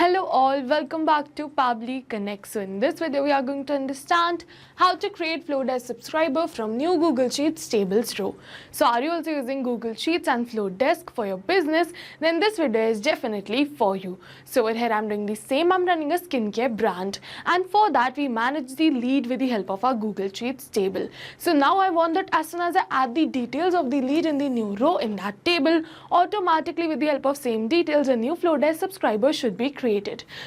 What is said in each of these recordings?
Hello all, welcome back to Pabbly Connect. So in this video we are going to understand how to create Flodesk subscriber from new Google Sheets tables row. So are you also using Google Sheets and Flodesk for your business? Then this video is definitely for you. So over here I'm doing the same. I'm running a skincare brand, and for that we manage the lead with the help of our Google Sheets table. So now I want that as soon as I add the details of the lead in the new row in that table, automatically with the help of same details a new Flodesk subscriber should be created,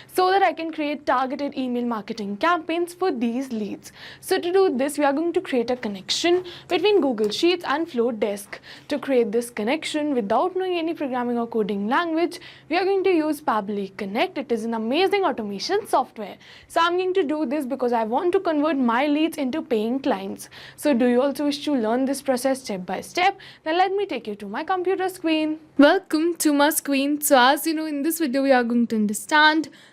so that I can create targeted email marketing campaigns for these leads. So to do this, we are going to create a connection between Google Sheets and Flodesk. To create this connection without knowing any programming or coding language, we are going to use Pabbly Connect. It is an amazing automation software. So I'm going to do this because I want to convert my leads into paying clients. So do you also wish to learn this process step by step? Then let me take you to my computer screen. Welcome to my screen. So as you know, in this video we are going to understand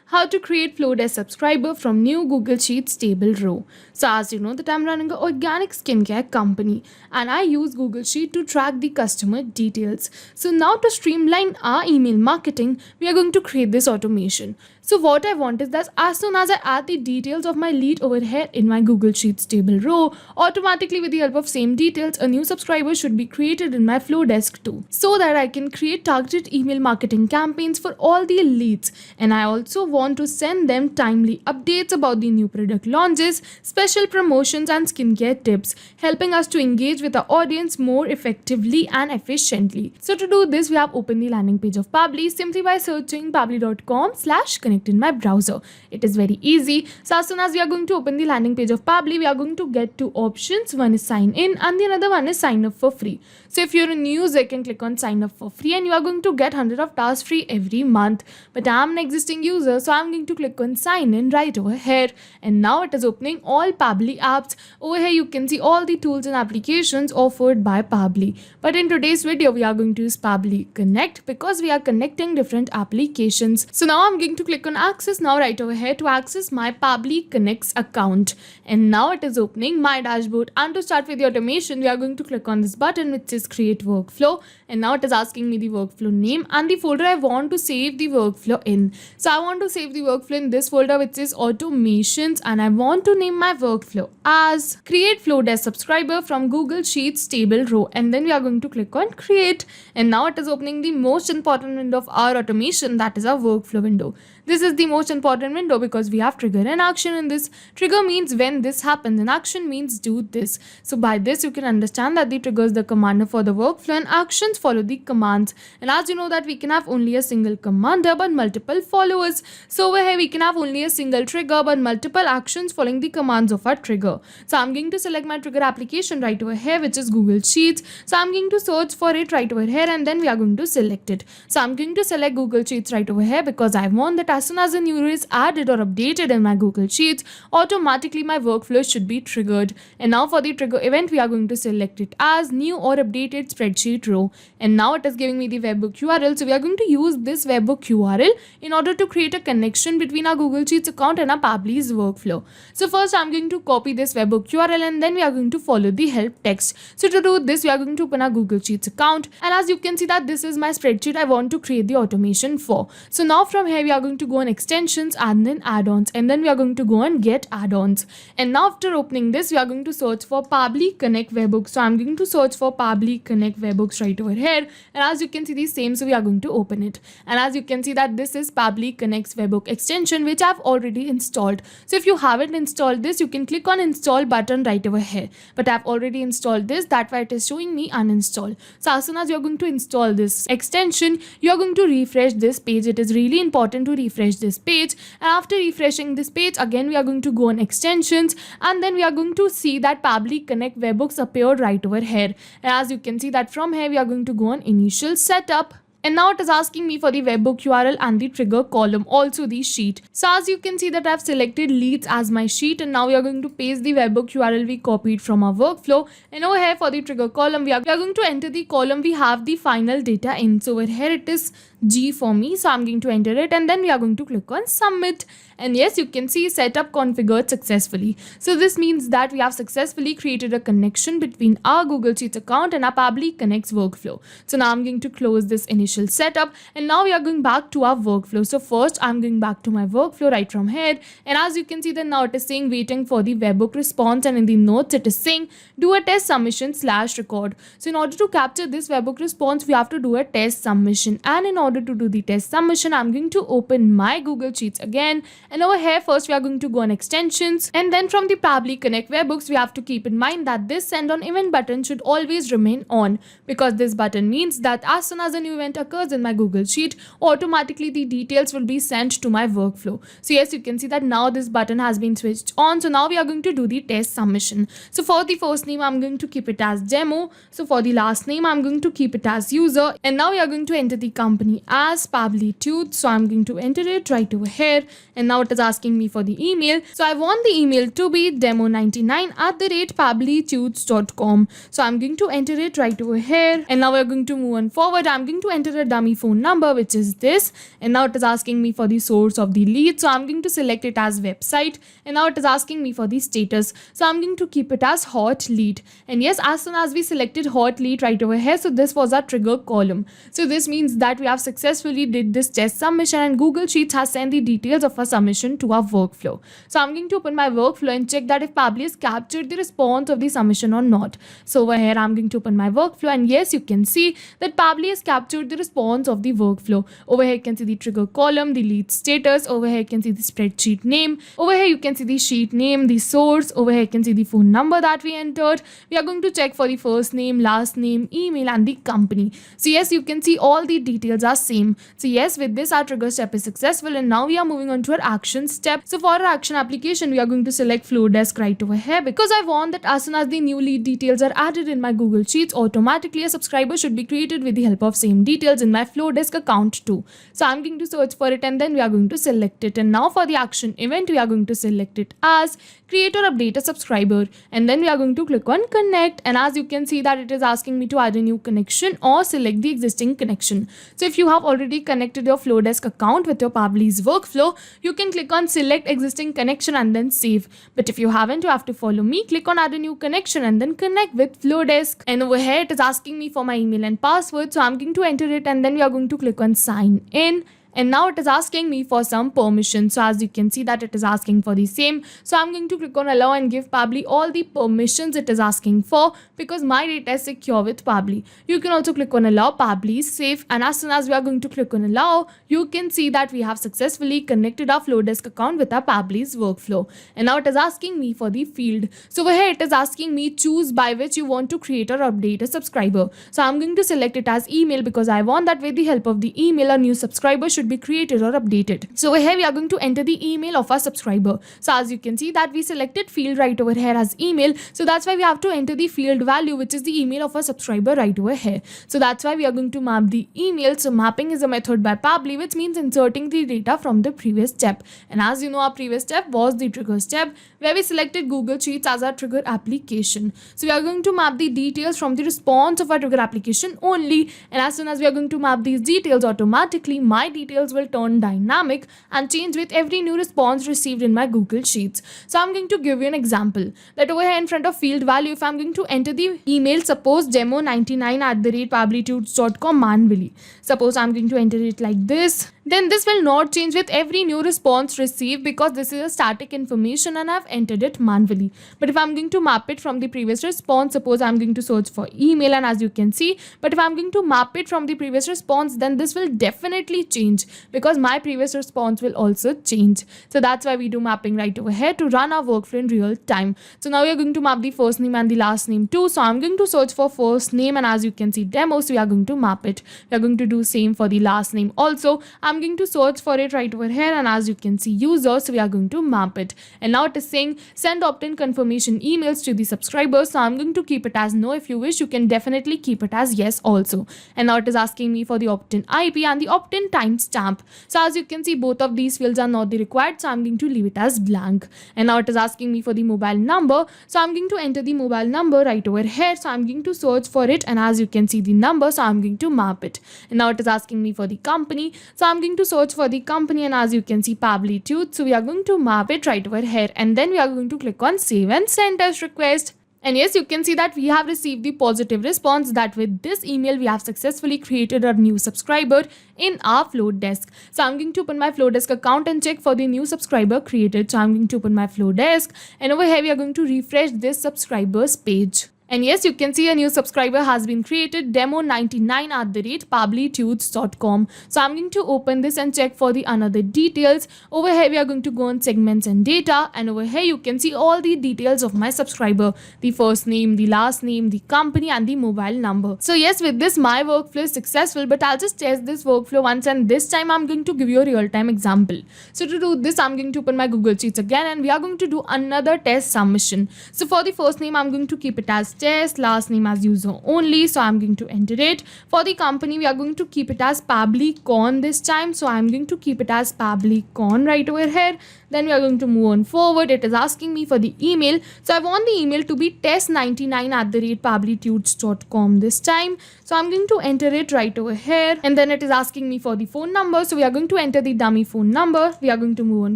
how to create Flodesk subscriber from new Google Sheets table row. So as you know that I'm running an organic skincare company and I use Google Sheet to track the customer details. So now to streamline our email marketing, we are going to create this automation. So what I want is that as soon as I add the details of my lead over here in my Google Sheets table row, automatically with the help of same details, a new subscriber should be created in my Flodesk too, so that I can create targeted email marketing campaigns for all the leads. And I also want to send them timely updates about the new product launches, special promotions and skincare tips, helping us to engage with our audience more effectively and efficiently. So to do this, we have opened the landing page of Pabbly simply by searching pabbly.com/connect in my browser. It is very easy. So as soon as we are going to open the landing page of Pabbly, we are going to get two options. One is sign in and the another one is sign up for free. So if you're a new user, you can click on sign up for free and you are going to get 100 of tasks free every month. But I'm an existing user, so I'm going to click on sign in right over here, and now it is opening all Pabbly apps. Over here you can see all the tools and applications offered by Pabbly. But in today's video we are going to use Pabbly Connect because we are connecting different applications. So now I'm going to click on access now right over here to access my Pabbly Connect's account, and now it is opening my dashboard. And to start with the automation, we are going to click on this button which says create workflow, and now it is asking me the workflow name and the folder I want to save the workflow in. So I want to save the workflow in this folder which is automations, and I want to name my workflow as create Flodesk subscriber from Google Sheets table row, and then we are going to click on create, and now it is opening the most important window of our automation, that is our workflow window. This is the most important window because we have trigger and action in this. Trigger means when this happens and action means do this. So by this you can understand that the trigger is the commander for the workflow and actions follow the commands. And as you know that we can have only a single commander but multiple followers. So over here we can have only a single trigger but multiple actions following the commands of our trigger. So I'm going to select my trigger application right over here which is Google Sheets. So I'm going to search for it right over here and then we are going to select it. So I'm going to select Google Sheets right over here because I want that as soon as a new row is added or updated in my Google Sheets, automatically my workflow should be triggered. And now for the trigger event, we are going to select it as new or updated spreadsheet row. And now it is giving me the webhook URL. So we are going to use this webhook URL in order to create a connection between our Google Sheets account and our Pabbly's workflow. So first I'm going to copy this webhook URL and then we are going to follow the help text. So to do this, we are going to open our Google Sheets account, and as you can see that this is my spreadsheet I want to create the automation for. So now from here we are going to go on extensions and then add-ons, and then we are going to go on get add-ons. And now after opening this, we are going to search for Pabbly Connect webhooks. So I'm going to search for Pabbly Connect webhooks right over here, and as you can see the same, so we are going to open it. And as you can see that this is Pabbly Connect's webhook extension which I've already installed. So if you haven't installed this, you can click on install button right over here, but I've already installed this, that's why it is showing me uninstall. So as soon as you're going to install this extension, you're going to refresh this page. It is really important to refresh this page, and after refreshing this page again we are going to go on extensions, and then we are going to see that Pabbly Connect webhooks appeared right over here. And as you can see that from here we are going to go on initial setup. And now it is asking me for the webhook URL and the trigger column, also the sheet. So as you can see that I've selected leads as my sheet, and now we are going to paste the webhook URL we copied from our workflow. And over here for the trigger column, we are going to enter the column we have the final data in. So over here it is G for me, so I'm going to enter it, and then we are going to click on submit. And yes, you can see setup configured successfully. So this means that we have successfully created a connection between our Google Sheets account and our Pabbly Connect's workflow. So now I'm going to close this initial initial setup. And now we are going back to our workflow. So first I'm going back to my workflow right from here, and as you can see that now it is saying waiting for the webhook response, and in the notes it is saying do a test submission / record. So in order to capture this webhook response, we have to do a test submission, and in order to do the test submission, I'm going to open my Google Sheets again, and over here first we are going to go on extensions, and then from the Pabbly Connect webhooks we have to keep in mind that this send on event button should always remain on, because this button means that as soon as a new event occurs in my Google Sheet, automatically the details will be sent to my workflow. So yes, you can see that now this button has been switched on. So now we are going to do the test submission. So for the first name I'm going to keep it as demo. So for the last name I'm going to keep it as user, and now we are going to enter the company as Pabbly Tudes. So I'm going to enter it right over here, and now it is asking me for the email. So I want the email to be demo99@pabblytudes.com. So I'm going to enter it right over here, and now we're going to move on forward. I'm going to enter a dummy phone number, which is this, and now it is asking me for the source of the lead. So I'm going to select it as website, and now it is asking me for the status. So I'm going to keep it as hot lead, and yes, as soon as we selected hot lead right over here, so this was our trigger column. So this means that we have successfully did this test submission, and Google Sheets has sent the details of our submission to our workflow. So I'm going to open my workflow and check that if Pabbly has captured the response of the submission or not. So over here I'm going to open my workflow, and yes, you can see that Pabbly has captured the response of the workflow. Over here you can see the trigger column, the lead status. Over here you can see the spreadsheet name. Over here you can see the sheet name, the source. Over here you can see the phone number that we entered. We are going to check for the first name, last name, email, and the company. So yes, you can see all the details are same. So yes, with this our trigger step is successful, and now we are moving on to our action step. So for our action application, we are going to select Flodesk right over here, because I want that as soon as the new lead details are added in my Google Sheets, automatically a subscriber should be created with the help of same details in my Flodesk account too. So I'm going to search for it, and then we are going to select it. And now for the action event, we are going to select it as create or update a subscriber, and then we are going to click on connect, and as you can see that it is asking me to add a new connection or select the existing connection. So if you have already connected your Flodesk account with your Pabbly's workflow, you can click on select existing connection and then save. But if you haven't, you have to follow me, click on add a new connection and then connect with Flodesk. And over here it is asking me for my email and password, so I'm going to enter it, and then we are going to click on sign in. And now it is asking me for some permission. So as you can see that it is asking for the same. So I'm going to click on allow and give Pabbly all the permissions it is asking for, because my data is secure with Pabbly. You can also click on allow, Pabbly is safe, and as soon as we are going to click on allow, you can see that we have successfully connected our Flodesk account with our Pabbly's workflow. And now it is asking me for the field. So over here it is asking me choose by which you want to create or update a subscriber. So I'm going to select it as email, because I want that with the help of the email a new subscriber should be created or updated. So over here we are going to enter the email of our subscriber. So as you can see that we selected field right over here as email, so that's why we have to enter the field value, which is the email of our subscriber right over here. So that's why we are going to map the email. So mapping is a method by Pabbly, which means inserting the data from the previous step. And as you know, our previous step was the trigger step, where we selected Google Sheets as our trigger application. So we are going to map the details from the response of our trigger application only, and as soon as we are going to map these details, automatically my details will turn dynamic and change with every new response received in my Google Sheets. So I'm going to give you an example that over here in front of field value, if I'm going to enter the email, suppose demo99@pabblytudes.com manually, suppose I'm going to enter it like this, then this will not change with every new response received, because this is a static information and I've entered it manually. But if I'm going to map it from the previous response, suppose I'm going to search for email, and as you can see, but if I'm going to map it from the previous response, then this will definitely change, because my previous response will also change. So that's why we do mapping right over here to run our workflow in real time. So now we are going to map the first name and the last name too. So I'm going to search for first name, and as you can see demo, so we are going to map it. We are going to do same for the last name also. I'm going to search for it right over here, and as you can see user, so we are going to map it. And now it is saying send opt-in confirmation emails to the subscribers, so I'm going to keep it as no. If you wish, you can definitely keep it as yes also. And now it is asking me for the opt-in IP and the opt-in timestamp. So as you can see, both of these fields are not the required, so I'm going to leave it as blank. And now it is asking me for the mobile number, so I'm going to enter the mobile number right over here. So I'm going to search for it, and as you can see the number, so I'm going to map it. And now it is asking me for the company, so I'm going to search for the company, and as you can see Pabbly Tudes, so we are going to map it right over here, and then we are going to click on save and send as request. And yes, you can see that we have received the positive response that with this email, we have successfully created a new subscriber in our Flodesk. So I'm going to open my Flodesk account and check for the new subscriber created. So I'm going to open my Flodesk, and over here we are going to refresh this subscribers page. And yes, you can see a new subscriber has been created, demo99@pabblytudes.com. So I'm going to open this and check for the another details. Over here, we are going to go on segments and data. And over here, you can see all the details of my subscriber, the first name, the last name, the company, and the mobile number. So yes, with this, my workflow is successful, but I'll just test this workflow once. And this time I'm going to give you a real-time example. So to do this, I'm going to open my Google Sheets again, and we are going to do another test submission. So for the first name, I'm going to keep it as test, last name as user only, so I'm going to enter it. For the company, we are going to keep it as Pabbly Con this time, so I'm going to keep it as Pabbly Con right over here. Then we are going to move on forward. It is asking me for the email, so I want the email to be test99@pabblytudes.com this time, so I'm going to enter it right over here. And then it is asking me for the phone number, so we are going to enter the dummy phone number. We are going to move on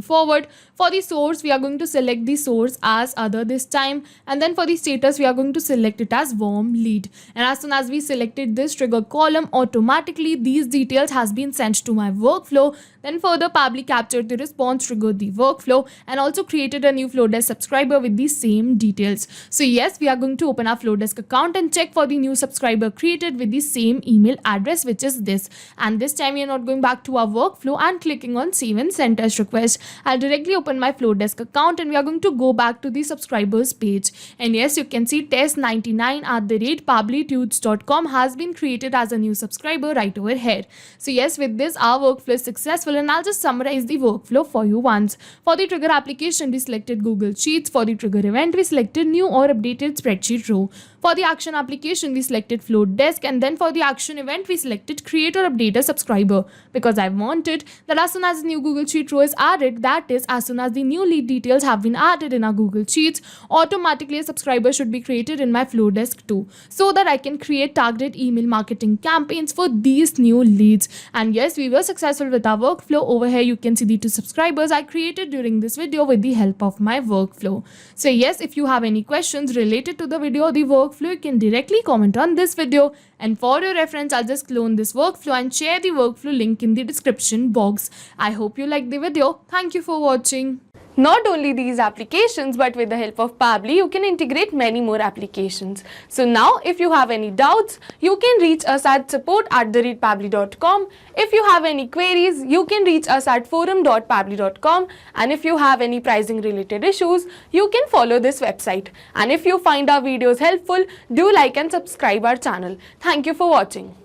forward. For the source, we are going to select the source as other this time, and then for the status, we are going to select it as warm lead. And as soon as we selected this trigger column, automatically these details has been sent to my workflow. Then further, Pabbly captured the response, triggered the workflow, and also created a new Flodesk subscriber with the same details. So yes, we are going to open our Flodesk account and check for the new subscriber created with the same email address, which is this. And this time we are not going back to our workflow and clicking on save and send test request. I'll directly open my Flodesk account, and we are going to go back to the subscribers page. And yes, you can see test99@pabblytudes.com has been created as a new subscriber right over here. So yes, with this, our workflow is successful, and I'll just summarize the workflow for you once. For the trigger application, we selected Google Sheets. For the trigger event, we selected new or updated spreadsheet row. For the action application, we selected Flodesk, and then for the action event, we selected create or update a subscriber, because I wanted that as soon as the new Google Sheet row is added, that is, as soon as the new lead details have been added in our Google Sheets, automatically a subscriber should be created in my Flodesk too, so that I can create targeted email marketing campaigns for these new leads. And yes, we were successful with our workflow. Over here, you can see the 2 subscribers I created during this video with the help of my workflow. So yes, if you have any questions related to the video or the workflow, you can directly comment on this video. And for your reference, I'll just clone this workflow and share the workflow link in the description box. I hope you liked the video. Thank you for watching. Not only these applications, but with the help of Pabbly, you can integrate many more applications. So now, if you have any doubts, you can reach us at support@pabbly.com. If you have any queries, you can reach us at forum.pabbly.com. And if you have any pricing related issues, you can follow this website. And if you find our videos helpful, do like and subscribe our channel. Thank you for watching.